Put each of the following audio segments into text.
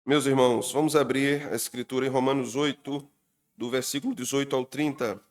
Meus irmãos, vamos abrir a Escritura em Romanos 8, do versículo 18 ao 30.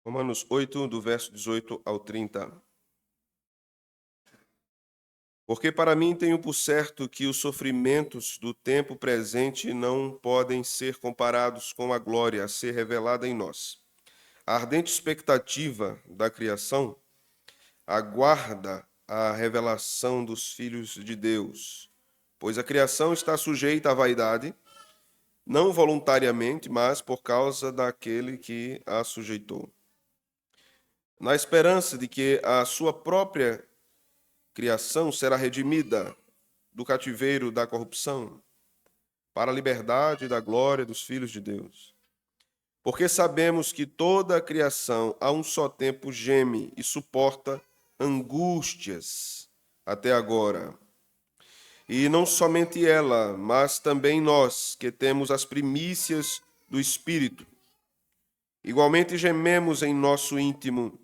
Romanos 8, do verso 18 ao 30. Porque para mim tenho por certo que os sofrimentos do tempo presente não podem ser comparados com a glória a ser revelada em nós. A ardente expectativa da criação aguarda a revelação dos filhos de Deus, pois a criação está sujeita à vaidade, não voluntariamente, mas por causa daquele que a sujeitou, na esperança de que a sua própria criação será redimida do cativeiro da corrupção para a liberdade da glória dos filhos de Deus. Porque sabemos que toda a criação a um só tempo geme e suporta angústias até agora. E não somente ela, mas também nós, que temos as primícias do Espírito. Igualmente gememos em nosso íntimo,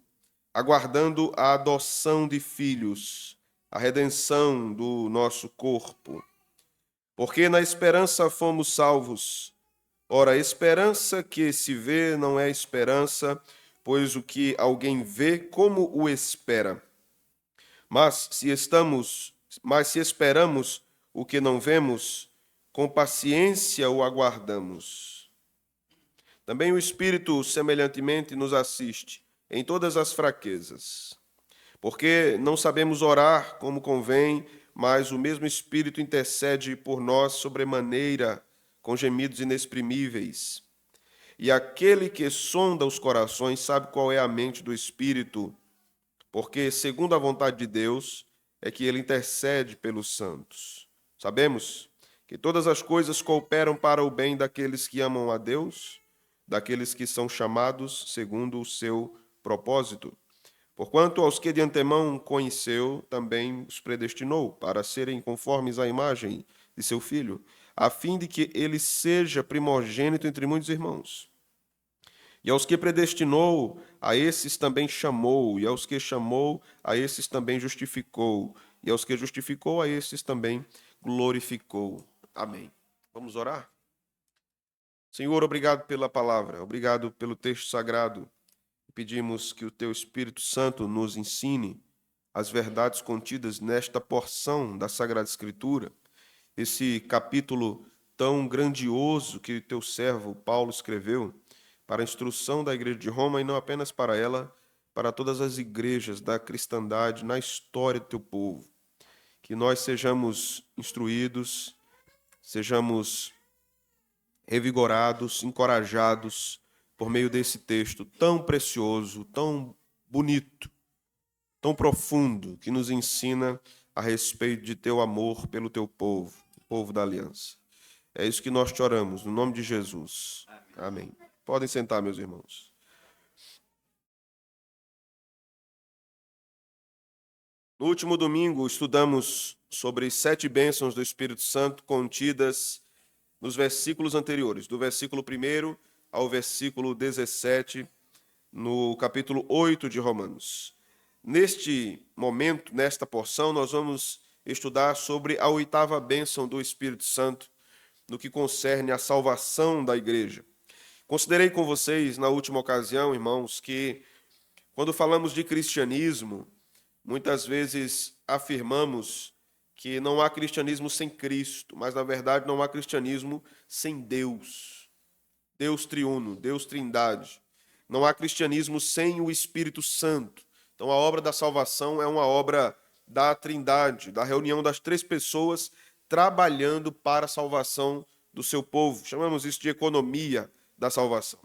aguardando a adoção de filhos, a redenção do nosso corpo. Porque na esperança fomos salvos. Ora, a esperança que se vê não é esperança, pois o que alguém vê, como o espera? Mas se esperamos o que não vemos, com paciência o aguardamos. Também o Espírito, semelhantemente, nos assiste em todas as fraquezas, porque não sabemos orar como convém, mas o mesmo Espírito intercede por nós sobremaneira, com gemidos inexprimíveis. E aquele que sonda os corações sabe qual é a mente do Espírito, porque, segundo a vontade de Deus, é que ele intercede pelos santos. Sabemos que todas as coisas cooperam para o bem daqueles que amam a Deus, daqueles que são chamados segundo o seu propósito. Porquanto aos que de antemão conheceu, também os predestinou para serem conformes à imagem de seu Filho, a fim de que ele seja primogênito entre muitos irmãos. E aos que predestinou, a esses também chamou, e aos que chamou, a esses também justificou, e aos que justificou, a esses também glorificou. Amém. Vamos orar? Senhor, obrigado pela palavra, obrigado pelo texto sagrado. Pedimos que o Teu Espírito Santo nos ensine as verdades contidas nesta porção da Sagrada Escritura, esse capítulo tão grandioso que o Teu servo Paulo escreveu para a instrução da Igreja de Roma e não apenas para ela, para todas as igrejas da cristandade na história do Teu povo. Que nós sejamos instruídos, sejamos revigorados, encorajados por meio desse texto tão precioso, tão bonito, tão profundo, que nos ensina a respeito de teu amor pelo teu povo, o povo da aliança. É isso que nós te oramos, no nome de Jesus. Amém. Podem sentar, meus irmãos. No último domingo, estudamos sobre 7 bênçãos do Espírito Santo contidas nos versículos anteriores, do versículo 1 ao versículo 17, no capítulo 8 de Romanos. Neste momento, nesta porção, nós vamos estudar sobre a 8ª bênção do Espírito Santo, no que concerne à salvação da igreja. Considerei com vocês, na última ocasião, irmãos, que quando falamos de cristianismo, muitas vezes afirmamos que não há cristianismo sem Cristo, mas, na verdade, não há cristianismo sem Deus. Deus triuno, Deus trindade. Não há cristianismo sem o Espírito Santo. Então, a obra da salvação é uma obra da trindade, da reunião das 3 pessoas trabalhando para a salvação do seu povo. Chamamos isso de economia da salvação.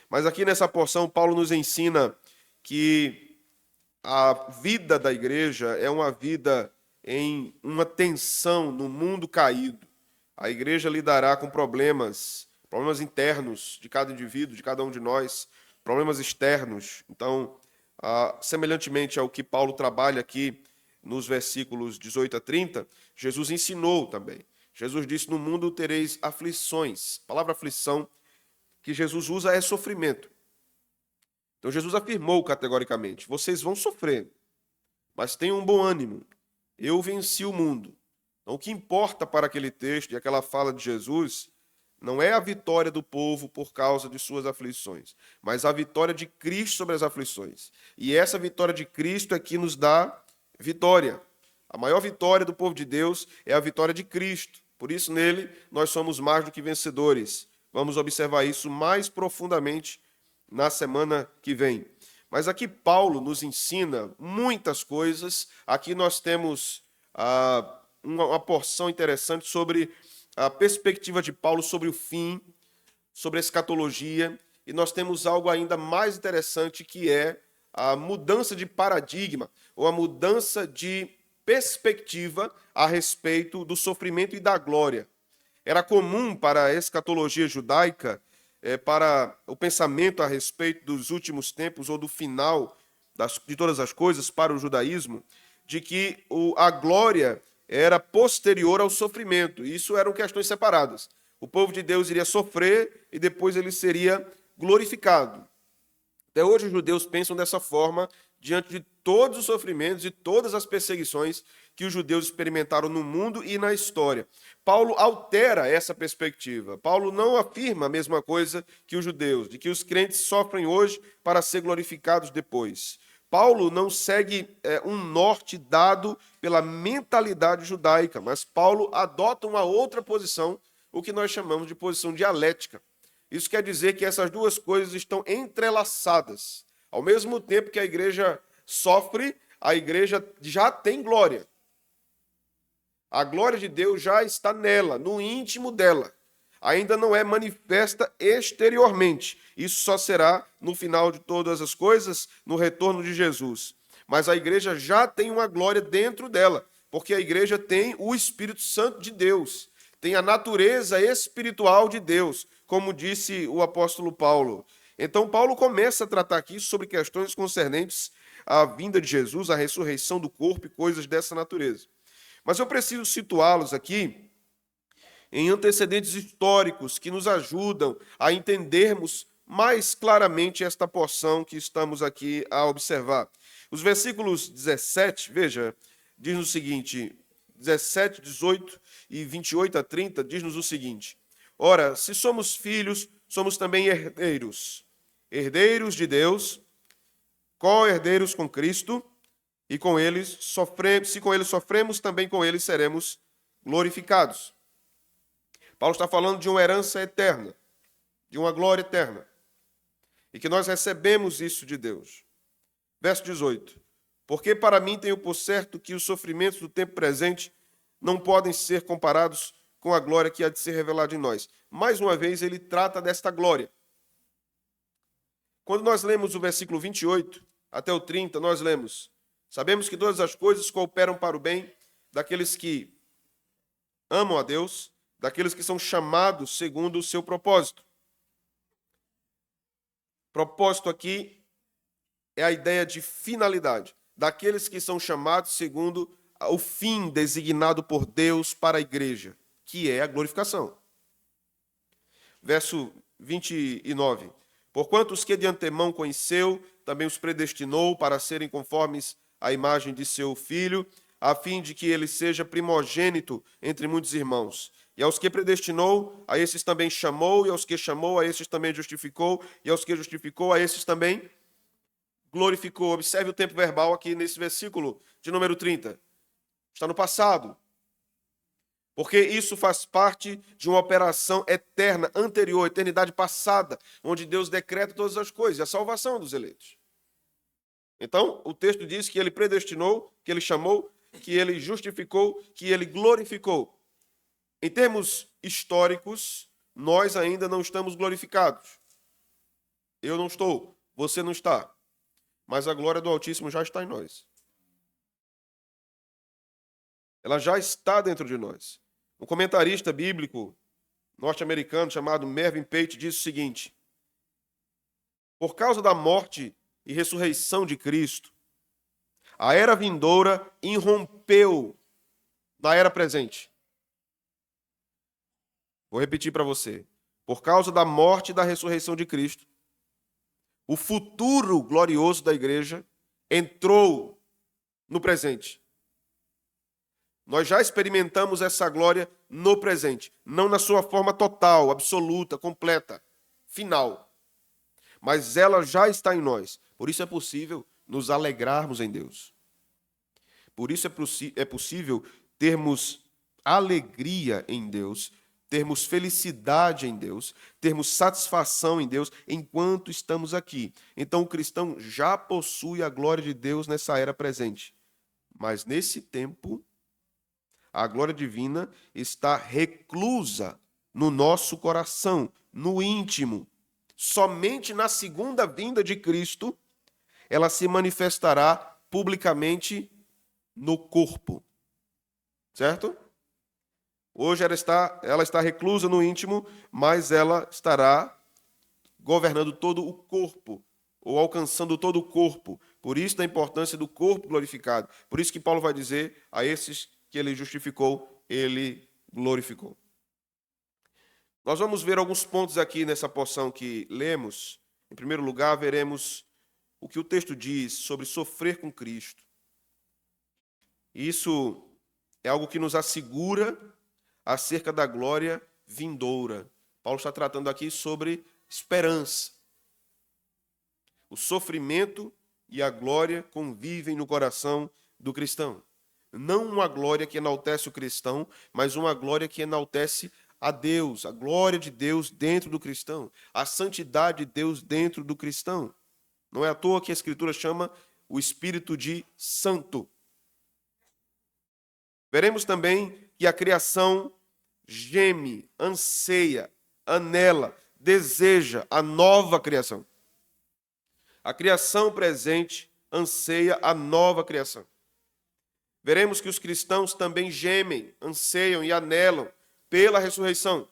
Mas aqui nessa porção, Paulo nos ensina que a vida da igreja é uma vida em uma tensão no mundo caído. A igreja lidará com problemas internos de cada indivíduo, de cada um de nós, problemas externos. Então, semelhantemente ao que Paulo trabalha aqui nos versículos 18 a 30, Jesus ensinou também. Jesus disse: no mundo tereis aflições. A palavra aflição que Jesus usa é sofrimento. Então Jesus afirmou categoricamente: vocês vão sofrer, mas tenham um bom ânimo. Eu venci o mundo. Então, o que importa para aquele texto e aquela fala de Jesus não é a vitória do povo por causa de suas aflições, mas a vitória de Cristo sobre as aflições. E essa vitória de Cristo é que nos dá vitória. A maior vitória do povo de Deus é a vitória de Cristo. Por isso, nele, nós somos mais do que vencedores. Vamos observar isso mais profundamente na semana que vem. Mas aqui Paulo nos ensina muitas coisas. Aqui nós temos uma porção interessante sobre a perspectiva de Paulo sobre o fim, sobre a escatologia, e nós temos algo ainda mais interessante, que é a mudança de paradigma, ou a mudança de perspectiva a respeito do sofrimento e da glória. Era comum para a escatologia judaica, para o pensamento a respeito dos últimos tempos ou do final de todas as coisas para o judaísmo, de que a glória era posterior ao sofrimento. Isso eram questões separadas. O povo de Deus iria sofrer e depois ele seria glorificado. Até hoje os judeus pensam dessa forma diante de todos os sofrimentos e todas as perseguições que os judeus experimentaram no mundo e na história. Paulo altera essa perspectiva. Paulo não afirma a mesma coisa que os judeus, de que os crentes sofrem hoje para ser glorificados depois. Paulo não segue um norte dado pela mentalidade judaica, mas Paulo adota uma outra posição, o que nós chamamos de posição dialética. Isso quer dizer que essas duas coisas estão entrelaçadas. Ao mesmo tempo que a igreja sofre, a igreja já tem glória. A glória de Deus já está nela, no íntimo dela. Ainda não é manifesta exteriormente. Isso só será no final de todas as coisas, no retorno de Jesus. Mas a igreja já tem uma glória dentro dela, porque a igreja tem o Espírito Santo de Deus, tem a natureza espiritual de Deus, como disse o apóstolo Paulo. Então, Paulo começa a tratar aqui sobre questões concernentes à vinda de Jesus, à ressurreição do corpo e coisas dessa natureza. Mas eu preciso situá-los aqui em antecedentes históricos que nos ajudam a entendermos mais claramente esta porção que estamos aqui a observar. Os versículos 17, veja, diz o seguinte, 17, 18 e 28 a 30, diz-nos o seguinte: ora, se somos filhos, somos também herdeiros, herdeiros de Deus, co-herdeiros com Cristo, e com eles sofremos, se com ele sofremos, também com ele seremos glorificados. Paulo está falando de uma herança eterna, de uma glória eterna, e que nós recebemos isso de Deus. Verso 18: porque para mim tenho por certo que os sofrimentos do tempo presente não podem ser comparados com a glória que há de ser revelada em nós. Mais uma vez, ele trata desta glória. Quando nós lemos o versículo 28 até o 30, nós lemos: sabemos que todas as coisas cooperam para o bem daqueles que amam a Deus, daqueles que são chamados segundo o seu propósito. Propósito aqui é a ideia de finalidade, daqueles que são chamados segundo o fim designado por Deus para a igreja, que é a glorificação. Verso 29. Porquanto os que de antemão conheceu, também os predestinou para serem conformes à imagem de seu Filho, a fim de que ele seja primogênito entre muitos irmãos. E aos que predestinou, a esses também chamou, e aos que chamou, a esses também justificou, e aos que justificou, a esses também glorificou. Observe o tempo verbal aqui nesse versículo de número 30. Está no passado. Porque isso faz parte de uma operação eterna, anterior, eternidade passada, onde Deus decreta todas as coisas, a salvação dos eleitos. Então, o texto diz que ele predestinou, que ele chamou, que ele justificou, que ele glorificou. Em termos históricos, nós ainda não estamos glorificados. Eu não estou, você não está. mas a glória do Altíssimo já está em nós. Ela já está dentro de nós. Um comentarista bíblico norte-americano chamado Mervyn Pate diz o seguinte: por causa da morte e ressurreição de Cristo, a era vindoura irrompeu na era presente. Vou repetir para você. Por causa da morte e da ressurreição de Cristo, o futuro glorioso da igreja entrou no presente. Nós já experimentamos essa glória no presente, não na sua forma total, absoluta, completa, final. Mas ela já está em nós. Por isso é possível nos alegrarmos em Deus. Por isso é possível termos alegria em Deus, termos felicidade em Deus, termos satisfação em Deus enquanto estamos aqui. Então o cristão já possui a glória de Deus nessa era presente. Mas nesse tempo, a glória divina está reclusa no nosso coração, no íntimo. Somente na segunda vinda de Cristo, ela se manifestará publicamente no corpo. Certo? Hoje ela está reclusa no íntimo, mas ela estará governando todo o corpo, ou alcançando todo o corpo. Por isso da importância do corpo glorificado. Por isso que Paulo vai dizer a esses que ele justificou, ele glorificou. Nós vamos ver alguns pontos aqui nessa porção que lemos. Em primeiro lugar, veremos o que o texto diz sobre sofrer com Cristo. Isso é algo que nos assegura acerca da glória vindoura. Paulo está tratando aqui sobre esperança. O sofrimento e a glória convivem no coração do cristão. Não uma glória que enaltece o cristão, mas uma glória que enaltece a Deus, a glória de Deus dentro do cristão, a santidade de Deus dentro do cristão. Não é à toa que a Escritura chama o Espírito de santo. Veremos também que a criação geme, anseia, anela, deseja a nova criação. A criação presente anseia a nova criação. Veremos que os cristãos também gemem, anseiam e anelam pela ressurreição.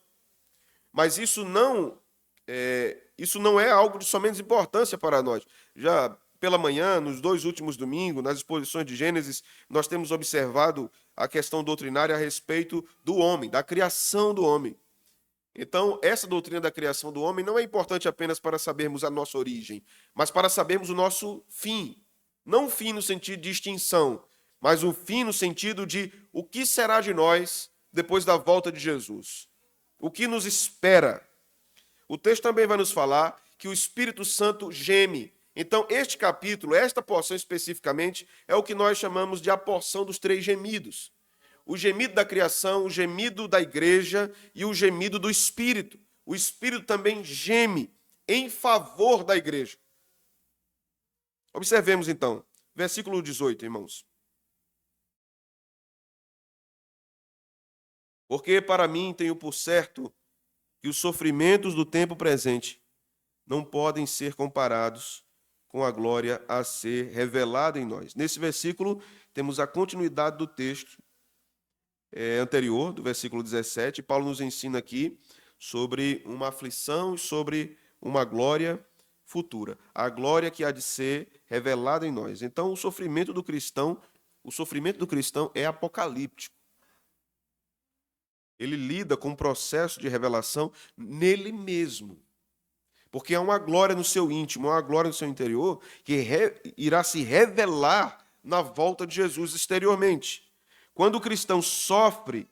Mas isso não é algo de somente importância para nós. Já pela manhã, nos 2 últimos domingos, nas exposições de Gênesis, nós temos observado a questão doutrinária a respeito do homem, da criação do homem. Então, essa doutrina da criação do homem não é importante apenas para sabermos a nossa origem, mas para sabermos o nosso fim. Não o fim no sentido de extinção, mas o fim no sentido de o que será de nós depois da volta de Jesus. O que nos espera. O texto também vai nos falar que o Espírito Santo geme. Então, este capítulo, esta porção especificamente, é o que nós chamamos de a porção dos 3 gemidos. O gemido da criação, o gemido da igreja e o gemido do Espírito. O Espírito também geme em favor da igreja. Observemos então, versículo 18, irmãos. Porque para mim tenho por certo que os sofrimentos do tempo presente não podem ser comparados com a glória a ser revelada em nós. Nesse versículo, temos a continuidade do texto anterior, do versículo 17. Paulo nos ensina aqui sobre uma aflição e sobre uma glória futura. A glória que há de ser revelada em nós. Então, o sofrimento do cristão é apocalíptico. Ele lida com o processo de revelação nele mesmo. Porque há uma glória no seu íntimo, há uma glória no seu interior, que irá se revelar na volta de Jesus exteriormente. Quando o cristão sofre,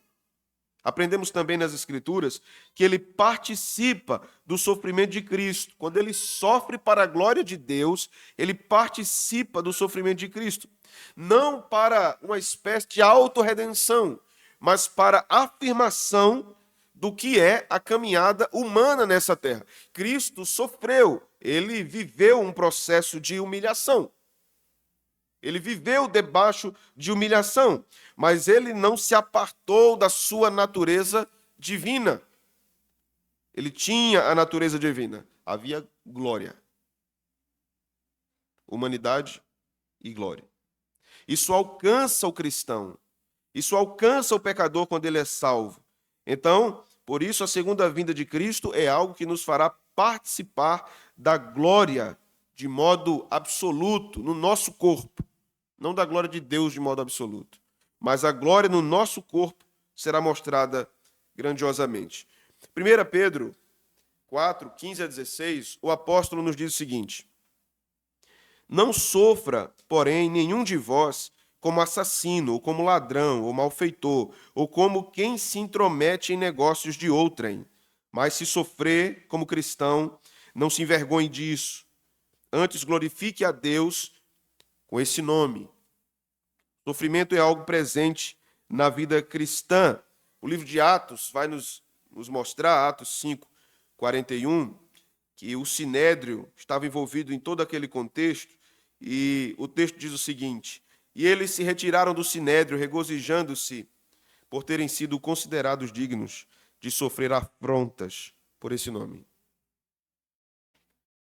aprendemos também nas Escrituras que ele participa do sofrimento de Cristo. Quando ele sofre para a glória de Deus, ele participa do sofrimento de Cristo. Não para uma espécie de autorredenção, mas para a afirmação do que é a caminhada humana nessa terra. Cristo sofreu, ele viveu um processo de humilhação. Ele viveu debaixo de humilhação, mas ele não se apartou da sua natureza divina. Ele tinha a natureza divina, havia glória. humanidade e glória. Isso alcança o cristão. Isso alcança o pecador quando ele é salvo. Então, por isso, a segunda vinda de Cristo é algo que nos fará participar da glória de modo absoluto no nosso corpo. Não da glória de Deus de modo absoluto, mas a glória no nosso corpo será mostrada grandiosamente. 1 Pedro 4, 15 a 16, o apóstolo nos diz o seguinte: não sofra, porém, nenhum de vós como assassino, ou como ladrão, ou malfeitor, ou como quem se intromete em negócios de outrem. Mas se sofrer como cristão, não se envergonhe disso. Antes glorifique a Deus com esse nome. Sofrimento é algo presente na vida cristã. O livro de Atos vai nos mostrar, Atos 5, 41, que o sinédrio estava envolvido em todo aquele contexto, e o texto diz o seguinte: e eles se retiraram do sinédrio, regozijando-se por terem sido considerados dignos de sofrer afrontas por esse nome.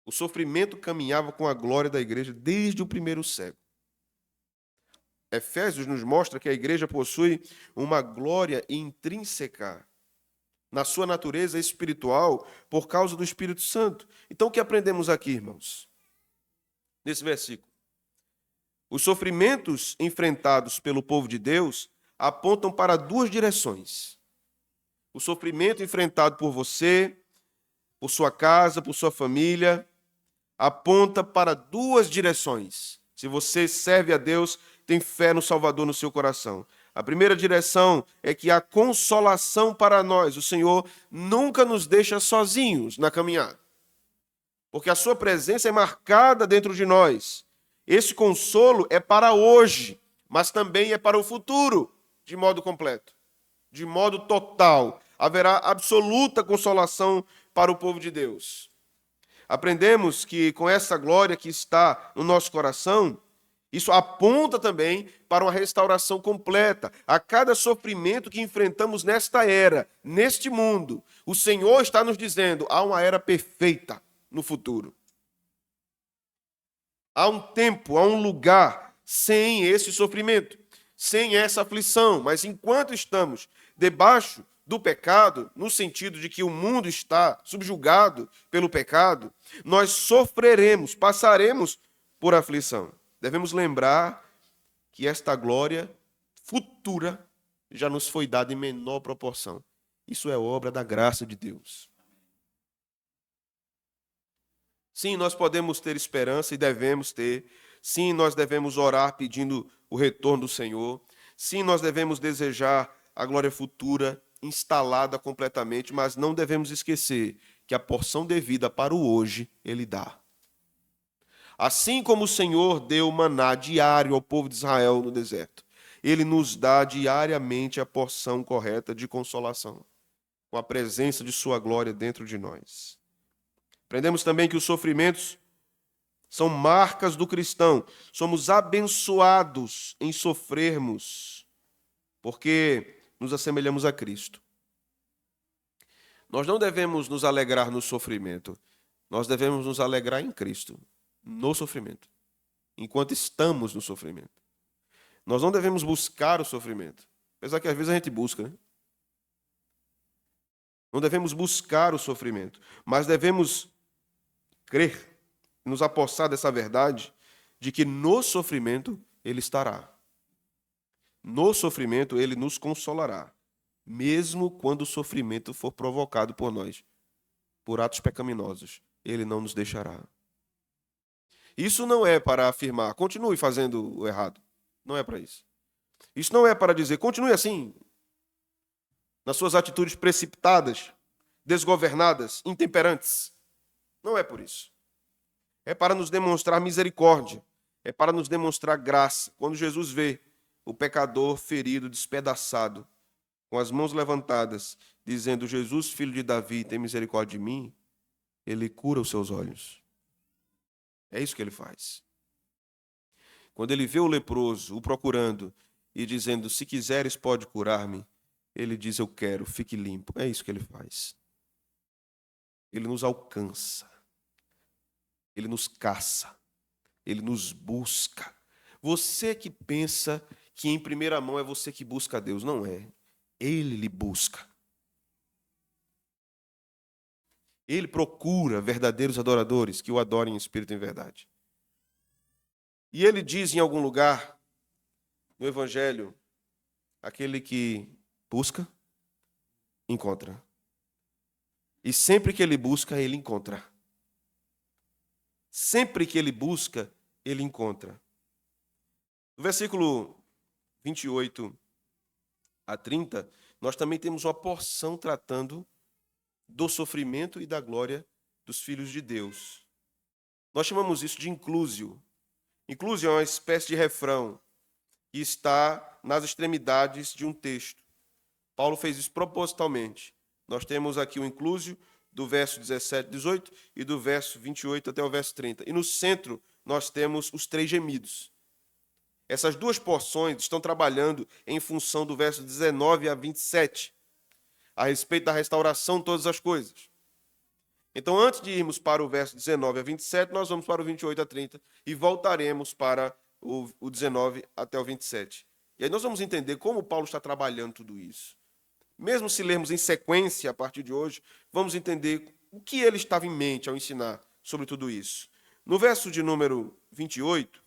O sofrimento caminhava com a glória da igreja desde o primeiro século. Efésios nos mostra que a igreja possui uma glória intrínseca na sua natureza espiritual por causa do Espírito Santo. Então, o que aprendemos aqui, irmãos? Nesse versículo. Os sofrimentos enfrentados pelo povo de Deus apontam para duas direções. O sofrimento enfrentado por você, por sua casa, por sua família, aponta para duas direções. Se você serve a Deus, tem fé no Salvador no seu coração. A primeira direção é que há consolação para nós. O Senhor nunca nos deixa sozinhos na caminhada, porque a sua presença é marcada dentro de nós. Esse consolo é para hoje, mas também é para o futuro, de modo completo, de modo total. Haverá absoluta consolação para o povo de Deus. Aprendemos que com essa glória que está no nosso coração, isso aponta também para uma restauração completa. A cada sofrimento que enfrentamos nesta era, neste mundo, o Senhor está nos dizendo: há uma era perfeita no futuro. Há um tempo, há um lugar sem esse sofrimento, sem essa aflição. Mas enquanto estamos debaixo do pecado, no sentido de que o mundo está subjugado pelo pecado, nós sofreremos, passaremos por aflição. Devemos lembrar que esta glória futura já nos foi dada em menor proporção. Isso é obra da graça de Deus. Sim, nós podemos ter esperança e devemos ter. Sim, nós devemos orar pedindo o retorno do Senhor. Sim, nós devemos desejar a glória futura instalada completamente, mas não devemos esquecer que a porção devida para o hoje, Ele dá. Assim como o Senhor deu maná diário ao povo de Israel no deserto, Ele nos dá diariamente a porção correta de consolação, com a presença de sua glória dentro de nós. Aprendemos também que os sofrimentos são marcas do cristão. Somos abençoados em sofrermos, porque nos assemelhamos a Cristo. Nós não devemos nos alegrar no sofrimento, nós devemos nos alegrar em Cristo, no sofrimento, enquanto estamos no sofrimento. Nós não devemos buscar o sofrimento, apesar que às vezes a gente busca, né? Não devemos buscar o sofrimento, mas devemos crer, nos apossar dessa verdade, de que no sofrimento Ele estará. No sofrimento Ele nos consolará, mesmo quando o sofrimento for provocado por nós, por atos pecaminosos, Ele não nos deixará. Isso não é para afirmar, continue fazendo o errado. Não é para isso. Isso não é para dizer, continue assim, nas suas atitudes precipitadas, desgovernadas, intemperantes. Não é por isso. É para nos demonstrar misericórdia. É para nos demonstrar graça. Quando Jesus vê o pecador ferido, despedaçado, com as mãos levantadas, dizendo: Jesus, filho de Davi, tem misericórdia de mim, Ele cura os seus olhos. É isso que Ele faz. Quando Ele vê o leproso, o procurando, e dizendo: se quiseres, pode curar-me, Ele diz: eu quero, fique limpo. É isso que Ele faz. Ele nos alcança. Ele nos caça. Ele nos busca. Você que pensa que em primeira mão é você que busca a Deus, não é. Ele lhe busca. Ele procura verdadeiros adoradores que o adorem em espírito e em verdade. E ele diz em algum lugar no Evangelho, aquele que busca, encontra. E sempre que ele busca, ele encontra. Sempre que ele busca, ele encontra. No versículo 28 a 30, nós também temos uma porção tratando do sofrimento e da glória dos filhos de Deus. Nós chamamos isso de inclusio. Inclusio é uma espécie de refrão que está nas extremidades de um texto. Paulo fez isso propositalmente. Nós temos aqui o inclusio do verso 17 e 18 e do verso 28 até o verso 30. E no centro nós temos os três gemidos. Essas duas porções estão trabalhando em função do verso 19 a 27, a respeito da restauração de todas as coisas. Então, antes de irmos para o verso 19 a 27, nós vamos para o 28 a 30 e voltaremos para o 19 até o 27. E aí nós vamos entender como Paulo está trabalhando tudo isso. Mesmo se lermos em sequência a partir de hoje, vamos entender o que ele estava em mente ao ensinar sobre tudo isso. No verso de número 28,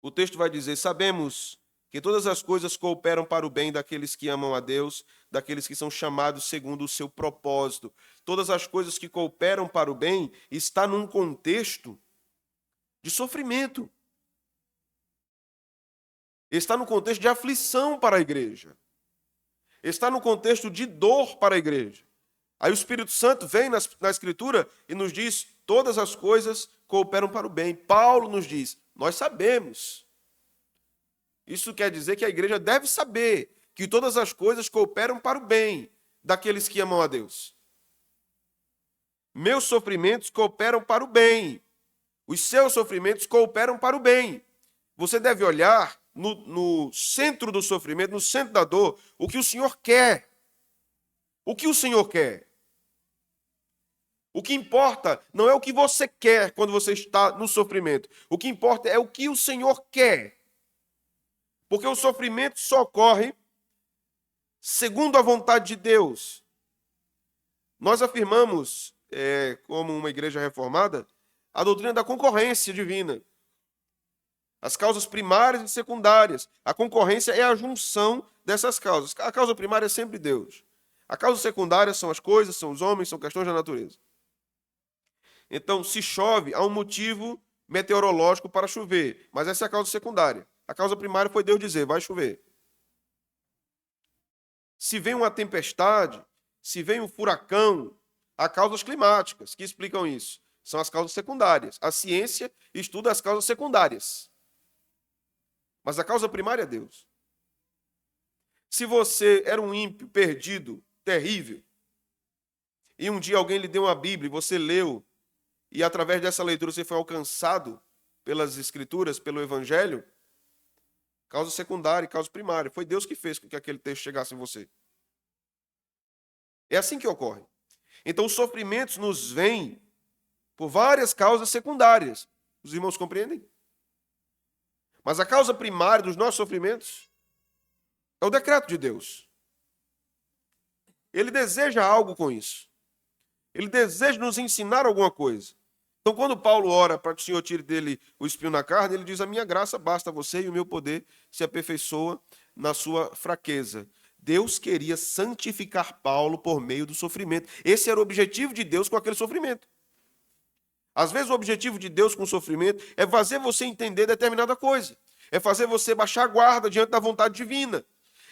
o texto vai dizer: sabemos que todas as coisas cooperam para o bem daqueles que amam a Deus, daqueles que são chamados segundo o seu propósito. Todas as coisas que cooperam para o bem está num contexto de sofrimento. Está no contexto de aflição para a igreja. Está no contexto de dor para a igreja. Aí o Espírito Santo vem na Escritura e nos diz: todas as coisas cooperam para o bem. Paulo nos diz: nós sabemos. Isso quer dizer que a igreja deve saber que todas as coisas cooperam para o bem daqueles que amam a Deus. Meus sofrimentos cooperam para o bem. Os seus sofrimentos cooperam para o bem. Você deve olhar no centro do sofrimento, no centro da dor, o que o Senhor quer. O que o Senhor quer? O que importa não é o que você quer quando você está no sofrimento. O que importa é o que o Senhor quer. Porque o sofrimento só ocorre segundo a vontade de Deus. Nós afirmamos, como uma igreja reformada, a doutrina da concorrência divina. As causas primárias e secundárias. A concorrência é a junção dessas causas. A causa primária é sempre Deus. A causa secundária são as coisas, são os homens, são questões da natureza. Então, se chove, há um motivo meteorológico para chover, mas essa é a causa secundária. A causa primária foi Deus dizer: vai chover. Se vem uma tempestade, se vem um furacão, há causas climáticas que explicam isso. São as causas secundárias. A ciência estuda as causas secundárias. Mas a causa primária é Deus. Se você era um ímpio, perdido, terrível, e um dia alguém lhe deu uma Bíblia e você leu, e através dessa leitura você foi alcançado pelas Escrituras, pelo Evangelho, causa secundária e causa primária. Foi Deus que fez com que aquele texto chegasse em você. É assim que ocorre. Então, os sofrimentos nos vêm por várias causas secundárias. Os irmãos compreendem? Mas a causa primária dos nossos sofrimentos é o decreto de Deus. Ele deseja algo com isso. Ele deseja nos ensinar alguma coisa. Então, quando Paulo ora para que o Senhor tire dele o espinho na carne, ele diz: a minha graça basta a você e o meu poder se aperfeiçoa na sua fraqueza. Deus queria santificar Paulo por meio do sofrimento. Esse era o objetivo de Deus com aquele sofrimento. Às vezes o objetivo de Deus com o sofrimento é fazer você entender determinada coisa. É fazer você baixar a guarda diante da vontade divina.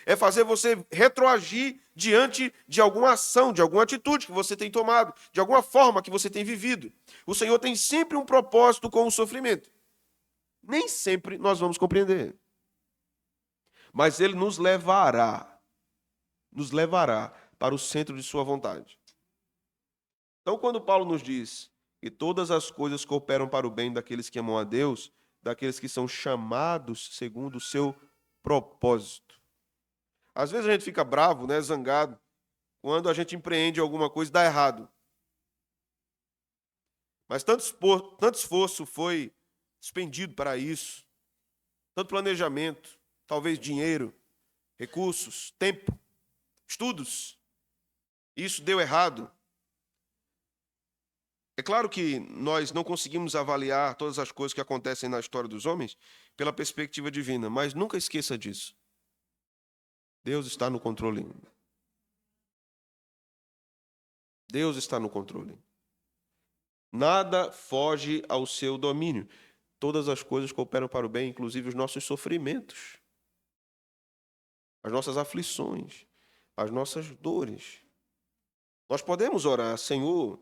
É fazer você retroagir diante de alguma ação, de alguma atitude que você tem tomado, de alguma forma que você tem vivido. O Senhor tem sempre um propósito com o sofrimento. Nem sempre nós vamos compreender. Mas Ele nos levará para o centro de sua vontade. Então, quando Paulo nos diz que todas as coisas cooperam para o bem daqueles que amam a Deus, daqueles que são chamados segundo o seu propósito. Às vezes a gente fica bravo, né, zangado, quando a gente empreende alguma coisa e dá errado. Mas tanto esforço foi expendido para isso, tanto planejamento, talvez dinheiro, recursos, tempo, estudos. Isso deu errado. É claro que nós não conseguimos avaliar todas as coisas que acontecem na história dos homens pela perspectiva divina, mas nunca esqueça disso. Deus está no controle. Deus está no controle. Nada foge ao seu domínio. Todas as coisas cooperam para o bem, inclusive os nossos sofrimentos, as nossas aflições, as nossas dores. Nós podemos orar, Senhor,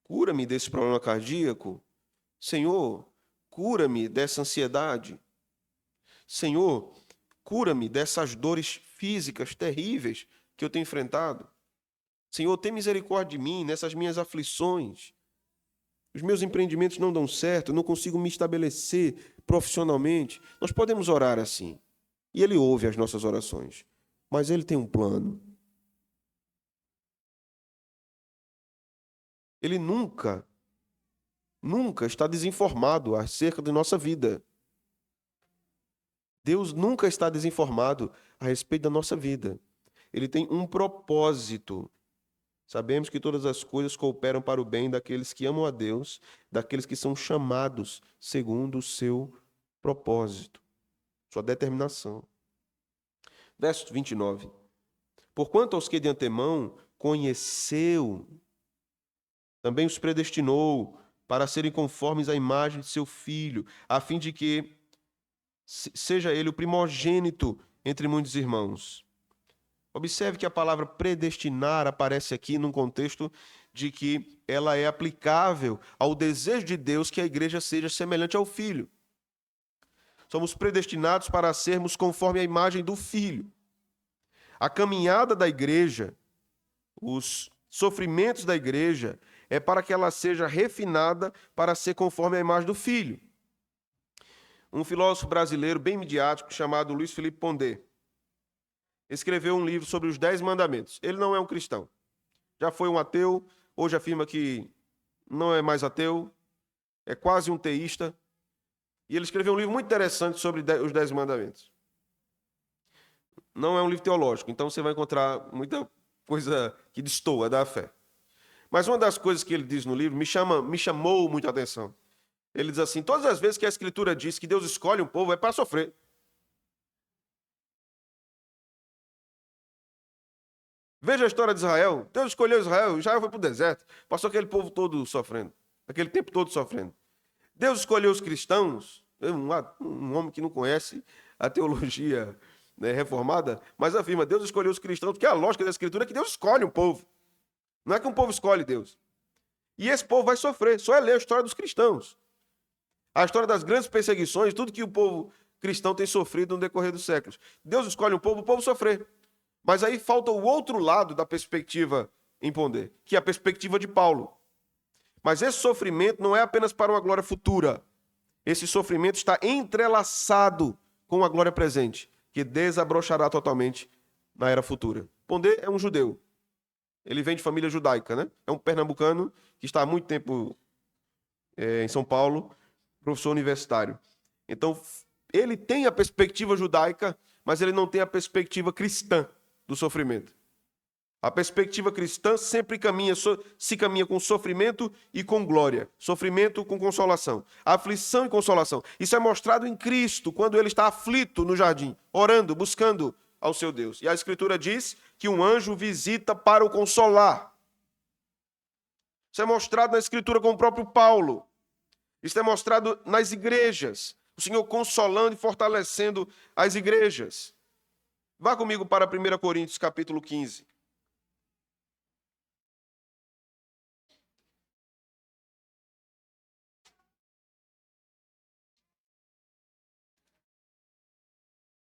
cura-me desse problema cardíaco. Senhor, cura-me dessa ansiedade. Senhor, cura-me dessas dores físicas terríveis que eu tenho enfrentado. Senhor, tem misericórdia de mim nessas minhas aflições. Os meus empreendimentos não dão certo, eu não consigo me estabelecer profissionalmente. Nós podemos orar assim. E Ele ouve as nossas orações. Mas Ele tem um plano. Ele nunca está desinformado acerca de nossa vida. Deus nunca está desinformado a respeito da nossa vida. Ele tem um propósito. Sabemos que todas as coisas cooperam para o bem daqueles que amam a Deus, daqueles que são chamados segundo o seu propósito, sua determinação. Verso 29. Porquanto aos que de antemão conheceu, também os predestinou para serem conformes à imagem de seu Filho, a fim de que seja ele o primogênito entre muitos irmãos. Observe que a palavra predestinar aparece aqui num contexto de que ela é aplicável ao desejo de Deus que a igreja seja semelhante ao Filho. Somos predestinados para sermos conforme a imagem do Filho. A caminhada da igreja, os sofrimentos da igreja, é para que ela seja refinada para ser conforme a imagem do Filho. Um filósofo brasileiro bem midiático chamado Luiz Felipe Pondé escreveu um livro sobre os 10 mandamentos. Ele não é um cristão. Já foi um ateu, hoje afirma que não é mais ateu, é quase um teísta. E ele escreveu um livro muito interessante sobre os 10 mandamentos. Não é um livro teológico, então você vai encontrar muita coisa que destoa da fé. Mas uma das coisas que ele diz no livro me chamou muita atenção. Ele diz assim: todas as vezes que a Escritura diz que Deus escolhe um povo, é para sofrer. Veja a história de Israel. Deus escolheu Israel, Israel foi para o deserto. Passou aquele povo todo sofrendo. Aquele tempo todo sofrendo. Deus escolheu os cristãos. Um homem que não conhece a teologia, né, reformada, mas afirma, Deus escolheu os cristãos, porque a lógica da Escritura é que Deus escolhe um povo. Não é que um povo escolhe Deus. E esse povo vai sofrer. Só é ler a história dos cristãos. A história das grandes perseguições, tudo que o povo cristão tem sofrido no decorrer dos séculos. Deus escolhe um povo sofrer. Mas aí falta o outro lado da perspectiva em Pondé, que é a perspectiva de Paulo. Mas esse sofrimento não é apenas para uma glória futura. Esse sofrimento está entrelaçado com a glória presente, que desabrochará totalmente na era futura. Pondé é um judeu. Ele vem de família judaica, né? É um pernambucano que está há muito tempo em São Paulo, professor universitário. Então, ele tem a perspectiva judaica, mas ele não tem a perspectiva cristã do sofrimento. A perspectiva cristã sempre se caminha com sofrimento e com glória. Sofrimento com consolação. Aflição e consolação. Isso é mostrado em Cristo, quando ele está aflito no jardim, orando, buscando ao seu Deus. E a Escritura diz que um anjo visita para o consolar. Isso é mostrado na Escritura com o próprio Paulo. Isso é mostrado nas igrejas. O Senhor consolando e fortalecendo as igrejas. Vá comigo para 1 Coríntios, capítulo 15.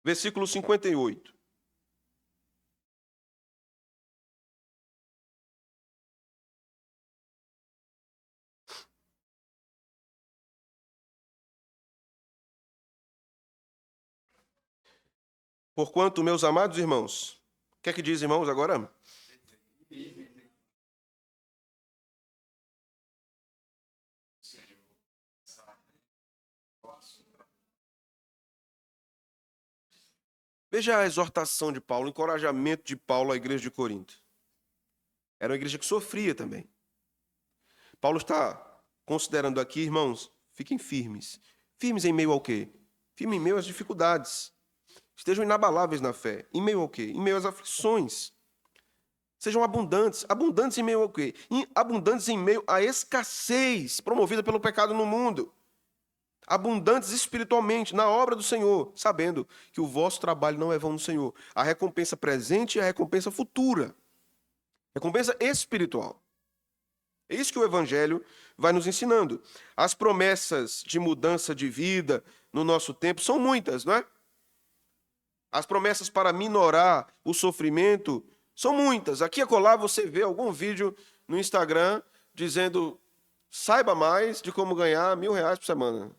Versículo 58. Porquanto, meus amados irmãos, o que é que diz, irmãos, agora? Veja a exortação de Paulo, o encorajamento de Paulo à igreja de Corinto. Era uma igreja que sofria também. Paulo está considerando aqui, irmãos, fiquem firmes. Firmes em meio ao quê? Firmes em meio às dificuldades. Estejam inabaláveis na fé. Em meio ao quê? Em meio às aflições. Sejam abundantes. Abundantes em meio ao quê? Abundantes em meio à escassez promovida pelo pecado no mundo. Abundantes espiritualmente na obra do Senhor, sabendo que o vosso trabalho não é vão no Senhor. A recompensa presente e a recompensa futura. Recompensa espiritual. É isso que o Evangelho vai nos ensinando. As promessas de mudança de vida no nosso tempo são muitas, não é? As promessas para minorar o sofrimento são muitas. Aqui e acolá você vê algum vídeo no Instagram dizendo: saiba mais de como ganhar R$1.000 por semana.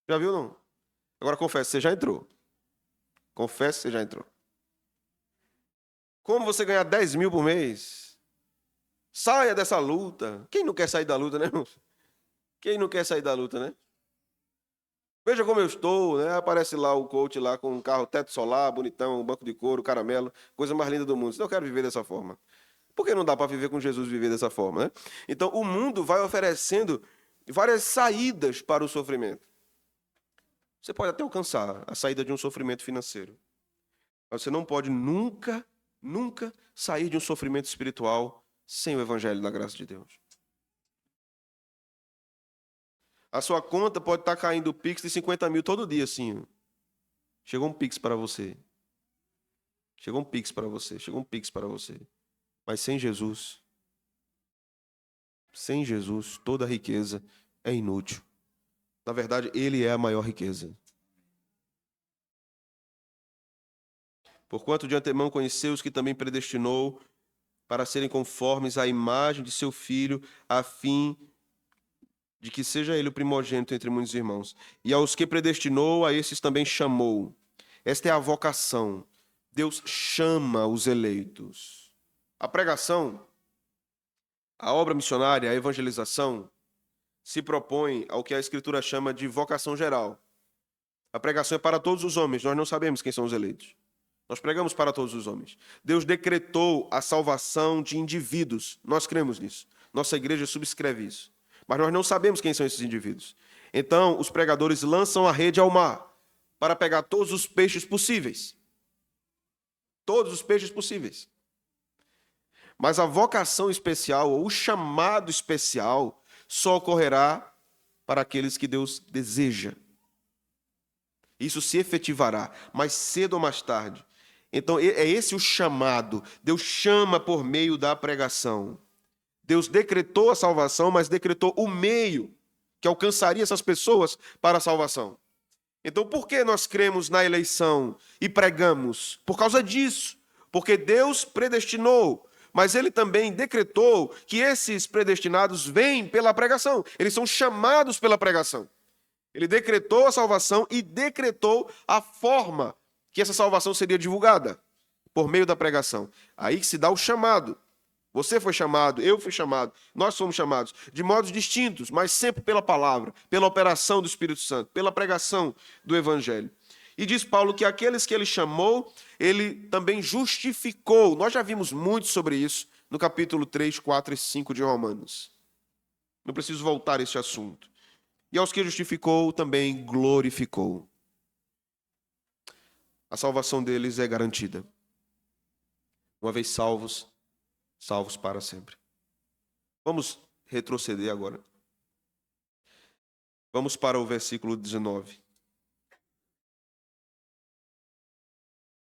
Já viu, não? Agora confesse, você já entrou. Confesse, você já entrou. Como você ganhar 10 mil por mês? Saia dessa luta. Quem não quer sair da luta, né, irmão? Quem não quer sair da luta, né? Veja como eu estou, né? Aparece lá o coach lá com um carro teto solar, bonitão, um banco de couro, caramelo, coisa mais linda do mundo. Eu quero viver dessa forma. Por que não dá para viver com Jesus, viver dessa forma, né? Então, o mundo vai oferecendo várias saídas para o sofrimento. Você pode até alcançar a saída de um sofrimento financeiro. Mas você não pode nunca sair de um sofrimento espiritual sem o evangelho da graça de Deus. A sua conta pode estar caindo o Pix de 50 mil todo dia, assim. Chegou um Pix para você. Chegou um Pix para você. Chegou um Pix para você. Mas sem Jesus, toda riqueza é inútil. Na verdade, ele é a maior riqueza. Porquanto de antemão conheceu os que também predestinou para serem conformes à imagem de seu Filho, a fim de que seja ele o primogênito entre muitos irmãos. E aos que predestinou, a esses também chamou. Esta é a vocação. Deus chama os eleitos. A pregação, a obra missionária, a evangelização, se propõe ao que a Escritura chama de vocação geral. A pregação é para todos os homens, nós não sabemos quem são os eleitos. Nós pregamos para todos os homens. Deus decretou a salvação de indivíduos, nós cremos nisso. Nossa igreja subscreve isso. Mas nós não sabemos quem são esses indivíduos. Então, os pregadores lançam a rede ao mar para pegar todos os peixes possíveis. Todos os peixes possíveis. Mas a vocação especial, ou o chamado especial, só ocorrerá para aqueles que Deus deseja. Isso se efetivará mais cedo ou mais tarde. Então, é esse o chamado. Deus chama por meio da pregação. Deus decretou a salvação, mas decretou o meio que alcançaria essas pessoas para a salvação. Então, por que nós cremos na eleição e pregamos? Por causa disso. Porque Deus predestinou, mas Ele também decretou que esses predestinados vêm pela pregação. Eles são chamados pela pregação. Ele decretou a salvação e decretou a forma que essa salvação seria divulgada, por meio da pregação. Aí que se dá o chamado. Você foi chamado, eu fui chamado, nós somos chamados, de modos distintos, mas sempre pela palavra, pela operação do Espírito Santo, pela pregação do Evangelho. E diz Paulo que aqueles que ele chamou, ele também justificou. Nós já vimos muito sobre isso no capítulo 3, 4 e 5 de Romanos. Não preciso voltar a esse assunto. E aos que justificou, também glorificou. A salvação deles é garantida. Uma vez salvos, salvos para sempre. Vamos retroceder agora. Vamos para o versículo 19.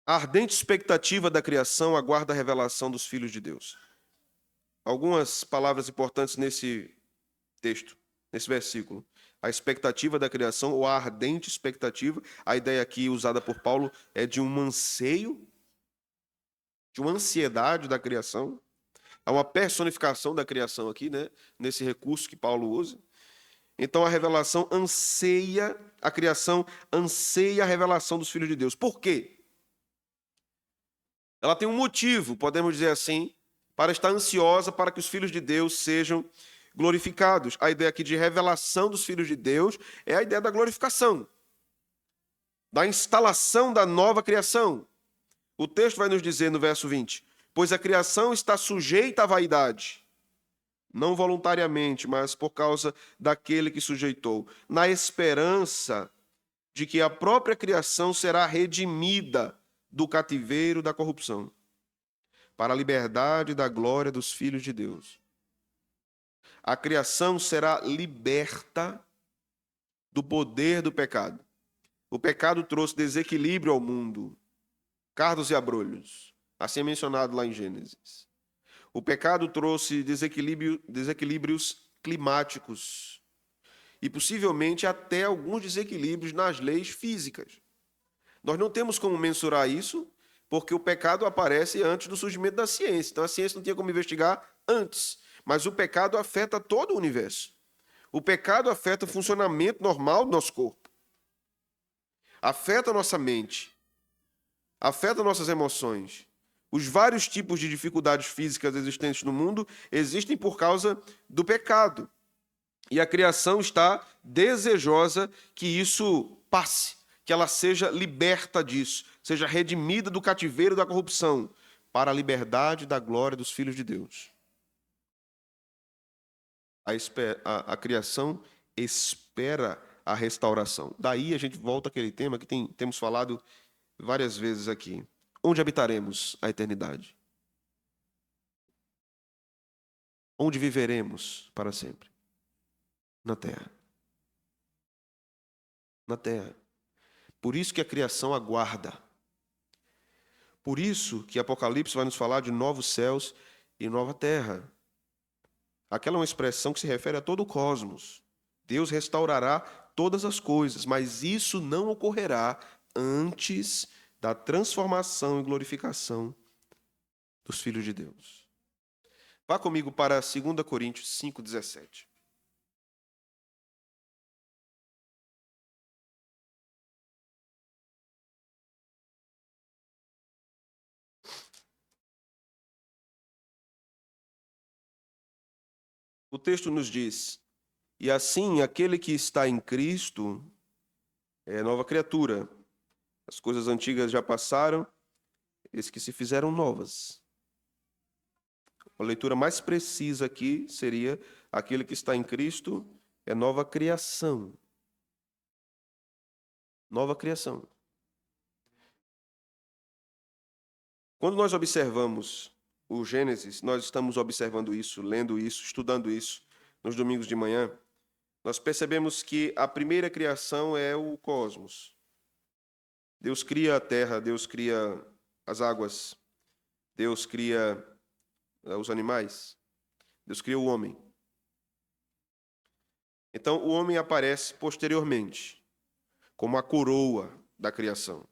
A ardente expectativa da criação aguarda a revelação dos filhos de Deus. Algumas palavras importantes nesse texto, nesse versículo. A expectativa da criação, ou a ardente expectativa, a ideia aqui usada por Paulo é de um anseio, de uma ansiedade da criação. Há uma personificação da criação aqui, né? Nesse recurso que Paulo usa. Então a revelação anseia, a criação anseia a revelação dos filhos de Deus. Por quê? Ela tem um motivo, podemos dizer assim, para estar ansiosa para que os filhos de Deus sejam glorificados. A ideia aqui de revelação dos filhos de Deus é a ideia da glorificação. da instalação da nova criação. O texto vai nos dizer no verso 20: pois a criação está sujeita à vaidade, não voluntariamente, mas por causa daquele que sujeitou, na esperança de que a própria criação será redimida do cativeiro da corrupção, para a liberdade da glória dos filhos de Deus. A criação será liberta do poder do pecado. O pecado trouxe desequilíbrio ao mundo, cardos e abrolhos, assim é mencionado lá em Gênesis. O pecado trouxe desequilíbrios climáticos e possivelmente até alguns desequilíbrios nas leis físicas. Nós não temos como mensurar isso, porque o pecado aparece antes do surgimento da ciência. Então a ciência não tinha como investigar antes. Mas o pecado afeta todo o universo. O pecado afeta o funcionamento normal do nosso corpo. Afeta a nossa mente. Afeta nossas emoções. Os vários tipos de dificuldades físicas existentes no mundo existem por causa do pecado. E a criação está desejosa que isso passe, que ela seja liberta disso, seja redimida do cativeiro da corrupção, para a liberdade da glória dos filhos de Deus. A criação espera a restauração. Daí a gente volta àquele tema que temos falado várias vezes aqui. Onde habitaremos a eternidade? Onde viveremos para sempre? Na terra. Na terra. Por isso que a criação aguarda. Por isso que Apocalipse vai nos falar de novos céus e nova terra. Aquela é uma expressão que se refere a todo o cosmos. Deus restaurará todas as coisas, mas isso não ocorrerá antes da transformação e glorificação dos filhos de Deus. Vá comigo para 2 Coríntios 5,17. O texto nos diz: e assim, aquele que está em Cristo é nova criatura. As coisas antigas já passaram, eis que se fizeram novas. A leitura mais precisa aqui seria: aquele que está em Cristo é nova criação. Nova criação. Quando nós observamos o Gênesis, nós estamos observando isso, lendo isso, estudando isso nos domingos de manhã, nós percebemos que a primeira criação é o cosmos. Deus cria a terra, Deus cria as águas, Deus cria os animais, Deus cria o homem. Então, o homem aparece posteriormente, como a coroa da criação.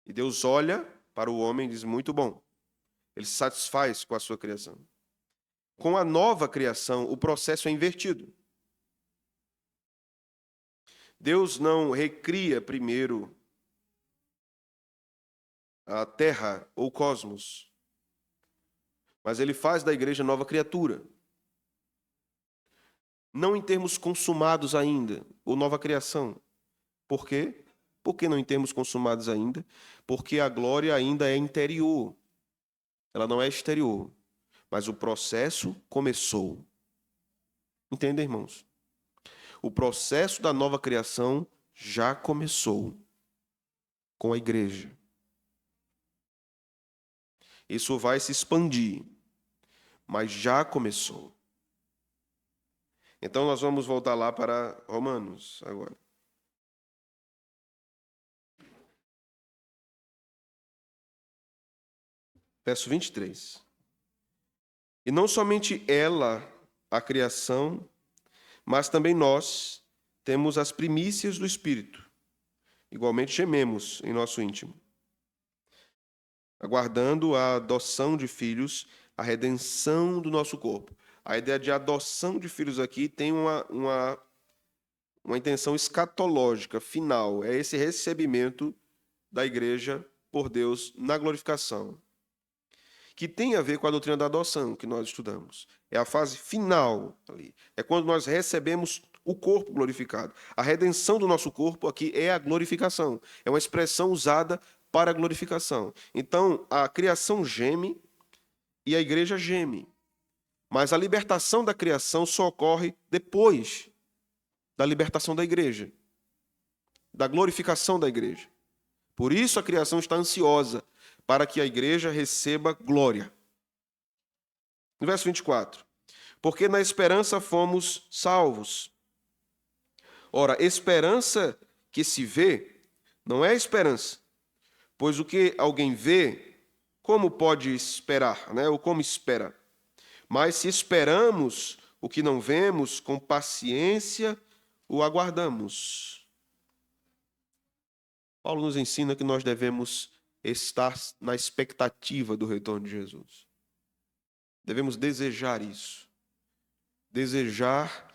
E Deus olha para o homem e diz: muito bom. Ele se satisfaz com a sua criação. Com a nova criação, o processo é invertido. Deus não recria primeiro a terra ou o cosmos, mas ele faz da igreja nova criatura. Não em termos consumados ainda, ou nova criação. Por quê? Por que não em termos consumados ainda? Porque a glória ainda é interior. Ela não é exterior. Mas o processo começou. Entendem, irmãos? O processo da nova criação já começou com a igreja. Isso vai se expandir, mas já começou. Então nós vamos voltar lá para Romanos agora. Verso 23. E não somente ela, a criação, mas também nós temos as primícias do Espírito. Igualmente gememos em nosso íntimo, aguardando a adoção de filhos, a redenção do nosso corpo. A ideia de adoção de filhos aqui tem uma intenção escatológica, final. É esse recebimento da igreja por Deus na glorificação, que tem a ver com a doutrina da adoção que nós estudamos. É a fase final ali. É quando nós recebemos o corpo glorificado. A redenção do nosso corpo aqui é a glorificação. É uma expressão usada para a glorificação. Então, a criação geme e a igreja geme. Mas a libertação da criação só ocorre depois da libertação da igreja, da glorificação da igreja. Por isso a criação está ansiosa para que a igreja receba glória. No verso 24. Porque na esperança fomos salvos. Ora, esperança que se vê não é esperança, pois o que alguém vê, como pode esperar, né? Ou como espera? Mas se esperamos o que não vemos, com paciência o aguardamos. Paulo nos ensina que nós devemos estar na expectativa do retorno de Jesus. Devemos desejar isso. Desejar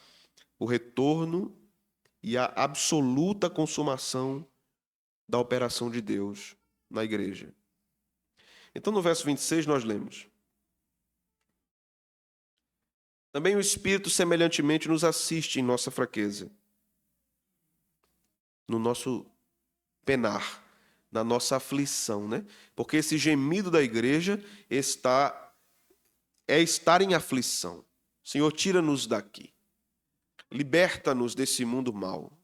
o retorno e a absoluta consumação da operação de Deus na igreja. Então, no verso 26, nós lemos: também o Espírito semelhantemente nos assiste em nossa fraqueza, no nosso penar, na nossa aflição, né? Porque esse gemido da igreja é estar em aflição. Senhor, tira-nos daqui. Liberta-nos desse mundo mau.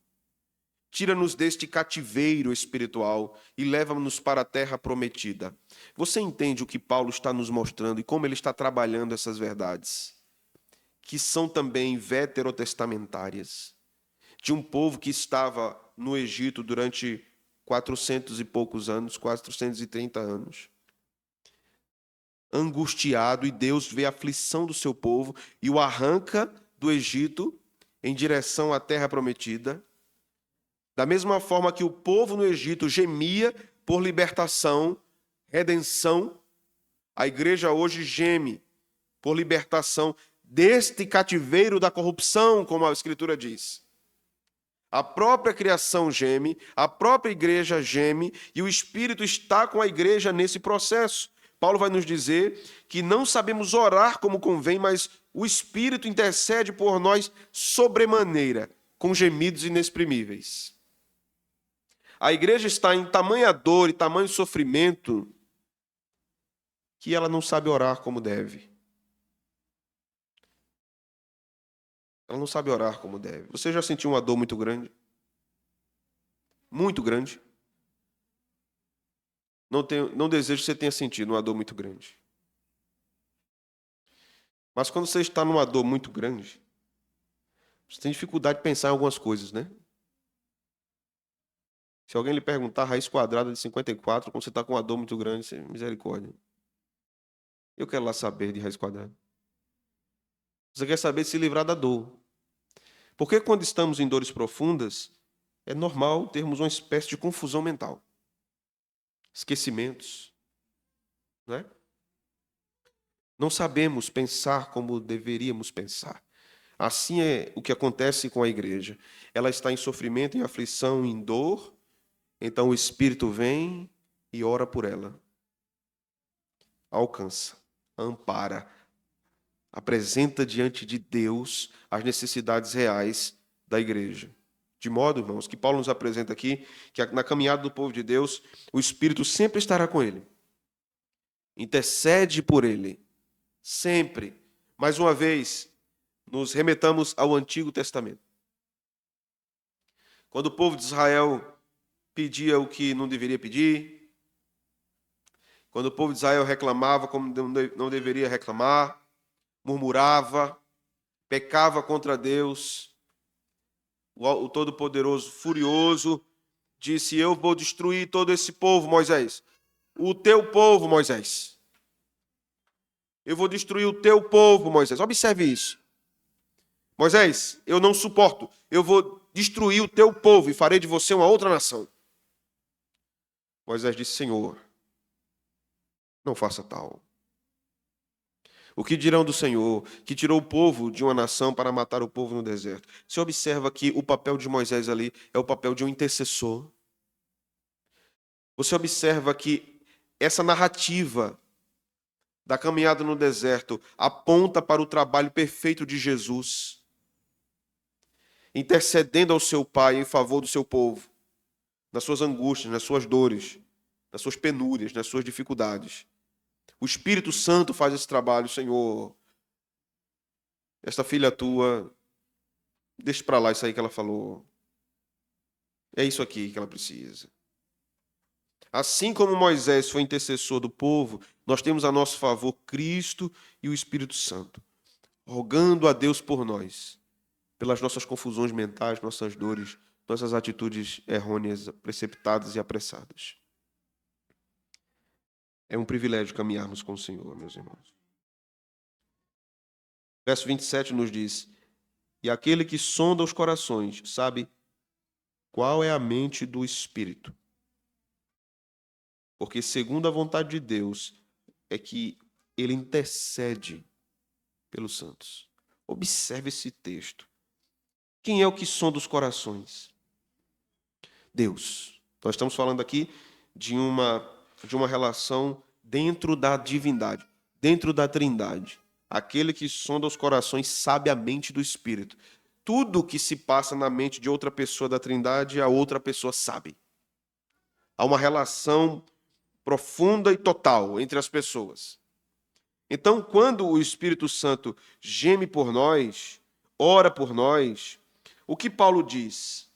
Tira-nos deste cativeiro espiritual e leva-nos para a terra prometida. Você entende o que Paulo está nos mostrando e como ele está trabalhando essas verdades, que são também veterotestamentárias, de um povo que estava no Egito durante 400 e poucos anos, 430 anos, angustiado, e Deus vê a aflição do seu povo e o arranca do Egito em direção à terra prometida. Da mesma forma que o povo no Egito gemia por libertação, redenção, a igreja hoje geme por libertação deste cativeiro da corrupção, como a Escritura diz. A própria criação geme, a própria igreja geme, e o Espírito está com a igreja nesse processo. Paulo vai nos dizer que não sabemos orar como convém, mas o Espírito intercede por nós sobremaneira, com gemidos inexprimíveis. A igreja está em tamanha dor e tamanho sofrimento que ela não sabe orar como deve. Ela não sabe orar como deve. Você já sentiu uma dor muito grande? Muito grande? Não desejo que você tenha sentido uma dor muito grande. Mas quando você está numa dor muito grande, você tem dificuldade de pensar em algumas coisas, né? Se alguém lhe perguntar a raiz quadrada de 54, quando você está com uma dor muito grande, você, misericórdia. Eu quero lá saber de raiz quadrada. Você quer saber de se livrar da dor. Porque quando estamos em dores profundas, é normal termos uma espécie de confusão mental. Esquecimentos. Não é? Não sabemos pensar como deveríamos pensar. Assim é o que acontece com a igreja. Ela está em sofrimento, em aflição, em dor. Então o Espírito vem e ora por ela. Alcança, ampara, apresenta diante de Deus as necessidades reais da igreja. De modo, irmãos, que Paulo nos apresenta aqui, que na caminhada do povo de Deus, o Espírito sempre estará com ele. Intercede por ele. Sempre. Mais uma vez, nos remetamos ao Antigo Testamento. Quando o povo de Israel pedia o que não deveria pedir, quando o povo de Israel reclamava como não deveria reclamar, murmurava, pecava contra Deus, o Todo-Poderoso, furioso, disse: eu vou destruir todo esse povo, Moisés. O teu povo, Moisés. Eu vou destruir o teu povo, Moisés. Observe isso. Moisés, eu não suporto. Eu vou destruir o teu povo e farei de você uma outra nação. Moisés disse: Senhor, não faça tal. O que dirão do Senhor, que tirou o povo de uma nação para matar o povo no deserto? Você observa que o papel de Moisés ali é o papel de um intercessor. Você observa que essa narrativa da caminhada no deserto aponta para o trabalho perfeito de Jesus. intercedendo ao seu Pai em favor do seu povo, nas suas angústias, nas suas dores, nas suas penúrias, nas suas dificuldades. O Espírito Santo faz esse trabalho, Senhor. Esta filha tua, deixa para lá isso aí que ela falou. É isso aqui que ela precisa. Assim como Moisés foi intercessor do povo, nós temos a nosso favor Cristo e o Espírito Santo, rogando a Deus por nós, pelas nossas confusões mentais, nossas dores, nossas atitudes errôneas, precipitadas e apressadas. É um privilégio caminharmos com o Senhor, meus irmãos. Verso 27 nos diz: e aquele que sonda os corações sabe qual é a mente do Espírito. Porque segundo a vontade de Deus é que ele intercede pelos santos. Observe esse texto. Quem é o que sonda os corações? Deus. Nós estamos falando aqui de uma relação dentro da divindade, dentro da Trindade. Aquele que sonda os corações sabe a mente do Espírito. Tudo que se passa na mente de outra pessoa da Trindade, a outra pessoa sabe. Há uma relação profunda e total entre as pessoas. Então, quando o Espírito Santo geme por nós, ora por nós, o que Paulo diz?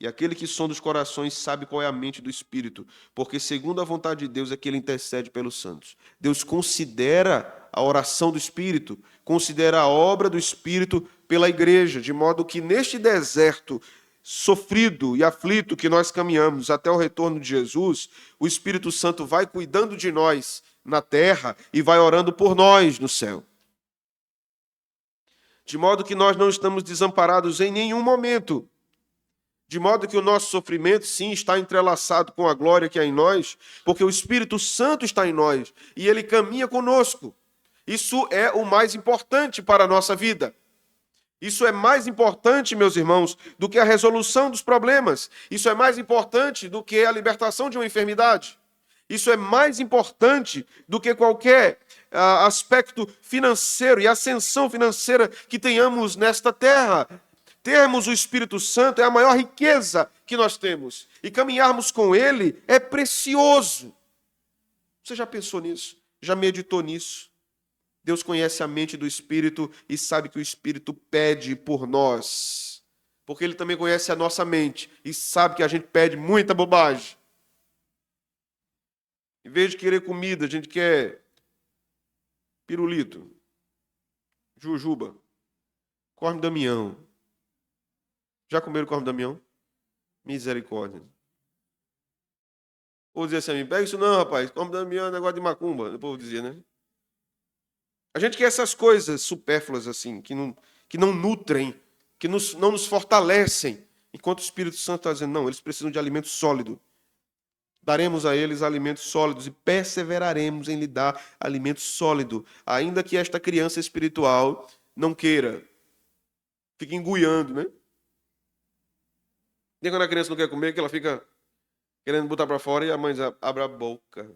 E aquele que sonda os corações sabe qual é a mente do Espírito, porque segundo a vontade de Deus é que ele intercede pelos santos. Deus considera a oração do Espírito, considera a obra do Espírito pela igreja, de modo que neste deserto sofrido e aflito que nós caminhamos até o retorno de Jesus, o Espírito Santo vai cuidando de nós na terra e vai orando por nós no céu. De modo que nós não estamos desamparados em nenhum momento. De modo que o nosso sofrimento, sim, está entrelaçado com a glória que há em nós, porque o Espírito Santo está em nós e ele caminha conosco. Isso é o mais importante para a nossa vida. Isso é mais importante, meus irmãos, do que a resolução dos problemas. Isso é mais importante do que a libertação de uma enfermidade. Isso é mais importante do que qualquer aspecto financeiro e ascensão financeira que tenhamos nesta terra. Termos o Espírito Santo é a maior riqueza que nós temos. E caminharmos com Ele é precioso. Você já pensou nisso? Já meditou nisso? Deus conhece a mente do Espírito e sabe que o Espírito pede por nós. Porque Ele também conhece a nossa mente e sabe que a gente pede muita bobagem. Em vez de querer comida, a gente quer pirulito, jujuba, corme Damião. Já comeram corme Damião? Misericórdia. Ou dizer assim, pega isso não, rapaz, corme Damião é negócio de macumba, o povo dizia, né? A gente quer essas coisas supérfluas assim, que não nutrem, que não nos fortalecem, enquanto o Espírito Santo está dizendo, não, eles precisam de alimento sólido. Daremos a eles alimentos sólidos e perseveraremos em lhe dar alimento sólido, ainda que esta criança espiritual não queira. Fica enguiando, né? E quando a criança não quer comer, que ela fica querendo botar para fora e a mãe diz, abra a boca.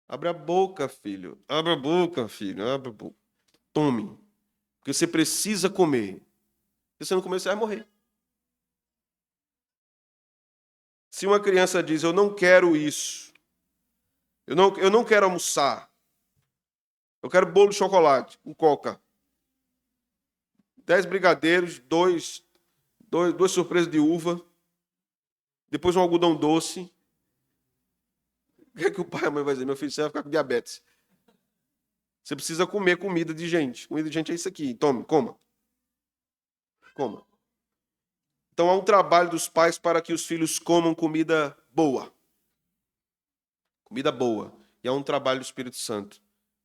Abra a boca, filho. Abra a boca, filho. Abra a boca. Tome. Porque você precisa comer. Se você não comer, você vai morrer. Se uma criança diz, eu não quero isso. Eu não quero almoçar. Eu quero bolo de chocolate com coca. 10 brigadeiros, duas surpresas de uva. Depois um algodão doce. O que é que o pai e a mãe vai dizer? Meu filho, você vai ficar com diabetes. Você precisa comer comida de gente. Comida de gente é isso aqui. Tome, coma. Coma. Então há um trabalho dos pais para que os filhos comam comida boa. Comida boa. E há um trabalho do Espírito Santo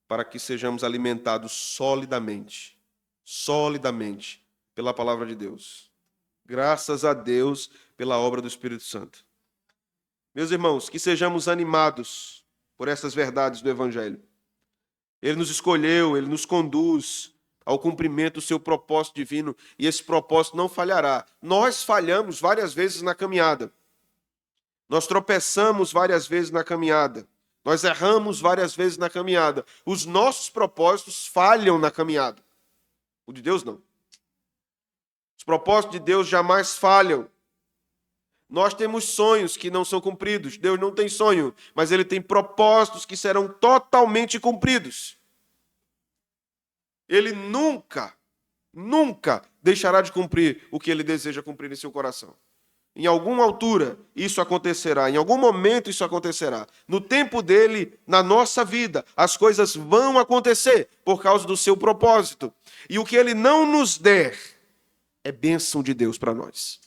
para que sejamos alimentados solidamente. Solidamente pela palavra de Deus. Graças a Deus pela obra do Espírito Santo. Meus irmãos, que sejamos animados por essas verdades do Evangelho. Ele nos escolheu, Ele nos conduz ao cumprimento do seu propósito divino e esse propósito não falhará. Nós falhamos várias vezes na caminhada. Nós tropeçamos várias vezes na caminhada. Nós erramos várias vezes na caminhada. Os nossos propósitos falham na caminhada. O de Deus não. propósitos de Deus jamais falham. Nós temos sonhos que não são cumpridos. Deus não tem sonho, mas Ele tem propósitos que serão totalmente cumpridos. Ele nunca deixará de cumprir o que Ele deseja cumprir em seu coração. Em alguma altura isso acontecerá, em algum momento isso acontecerá. No tempo dele, na nossa vida, as coisas vão acontecer por causa do seu propósito. E o que Ele não nos der é bênção de Deus para nós.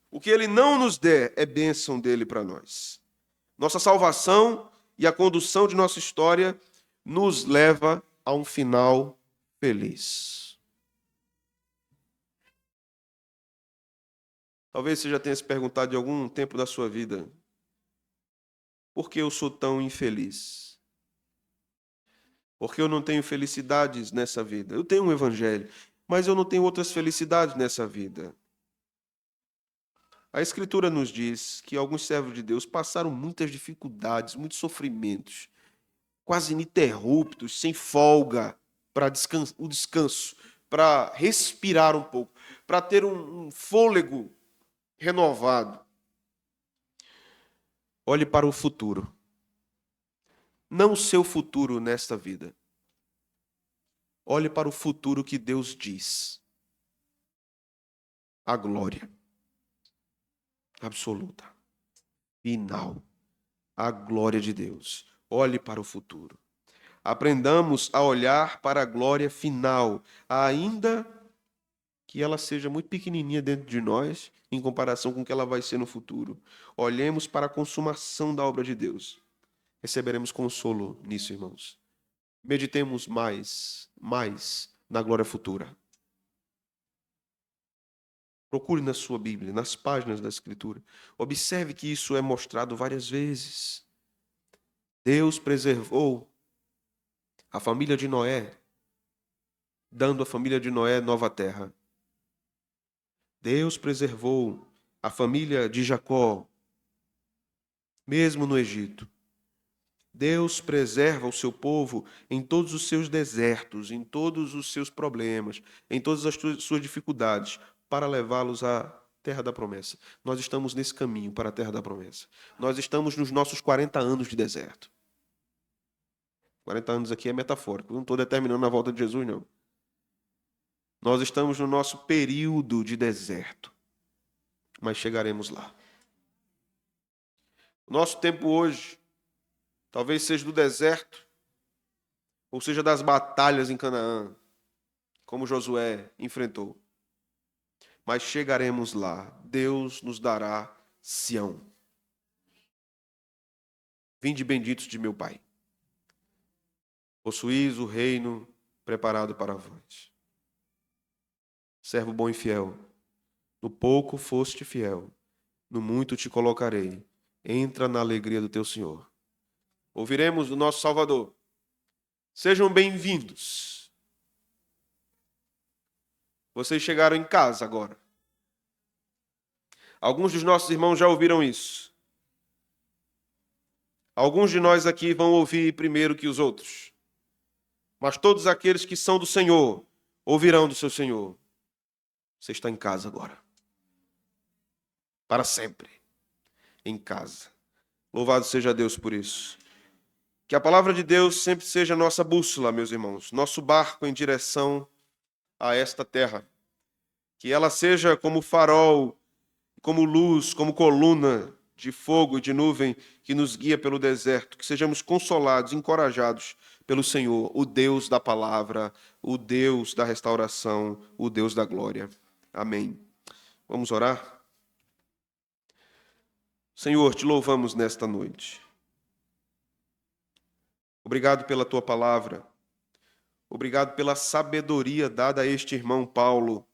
O que Ele não nos der é bênção dele para nós. Nossa salvação e a condução de nossa história nos leva a um final feliz. Talvez você já tenha se perguntado em algum tempo da sua vida: por que eu sou tão infeliz? Por que eu não tenho felicidades nessa vida? Eu tenho um evangelho, mas eu não tenho outras felicidades nessa vida. A Escritura nos diz que alguns servos de Deus passaram muitas dificuldades, muitos sofrimentos, quase ininterruptos, sem folga, para o descanso, para respirar um pouco, para ter um fôlego renovado. Olhe para o futuro. Não o seu futuro nesta vida. Olhe para o futuro que Deus diz. A glória absoluta, final, a glória de Deus. Olhe para o futuro. Aprendamos a olhar para a glória final, ainda que ela seja muito pequenininha dentro de nós, em comparação com o que ela vai ser no futuro. Olhemos para a consumação da obra de Deus. Receberemos consolo nisso, irmãos. Meditemos mais na glória futura. Procure na sua Bíblia, nas páginas da Escritura. Observe que isso é mostrado várias vezes. Deus preservou a família de Noé, dando à família de Noé nova terra. Deus preservou a família de Jacó, mesmo no Egito. Deus preserva o seu povo em todos os seus desertos, em todos os seus problemas, em todas as suas dificuldades, para levá-los à terra da promessa. Nós estamos nesse caminho para a terra da promessa. Nós estamos nos nossos 40 anos de deserto. 40 anos aqui é metafórico, não estou determinando a volta de Jesus, não. Nós estamos no nosso período de deserto, mas chegaremos lá. O nosso tempo hoje talvez seja do deserto, ou seja das batalhas em Canaã, como Josué enfrentou. Mas chegaremos lá. Deus nos dará Sião. Vinde benditos de meu Pai. Possuís o reino preparado para vós. Servo bom e fiel, no pouco foste fiel, no muito te colocarei. Entra na alegria do teu Senhor. Ouviremos do nosso Salvador: sejam bem-vindos. Vocês chegaram em casa agora. Alguns dos nossos irmãos já ouviram isso. Alguns de nós aqui vão ouvir primeiro que os outros. Mas todos aqueles que são do Senhor ouvirão do seu Senhor. Você está em casa agora. Para sempre. Em casa. Louvado seja Deus por isso. Que a palavra de Deus sempre seja nossa bússola, meus irmãos. Nosso barco em direção a esta terra. Que ela seja como farol, como luz, como coluna de fogo e de nuvem que nos guia pelo deserto. Que sejamos consolados, encorajados pelo Senhor, o Deus da palavra, o Deus da restauração, o Deus da glória. Amém. Vamos orar? Senhor, te louvamos nesta noite. Obrigado pela tua palavra. Obrigado pela sabedoria dada a este irmão Paulo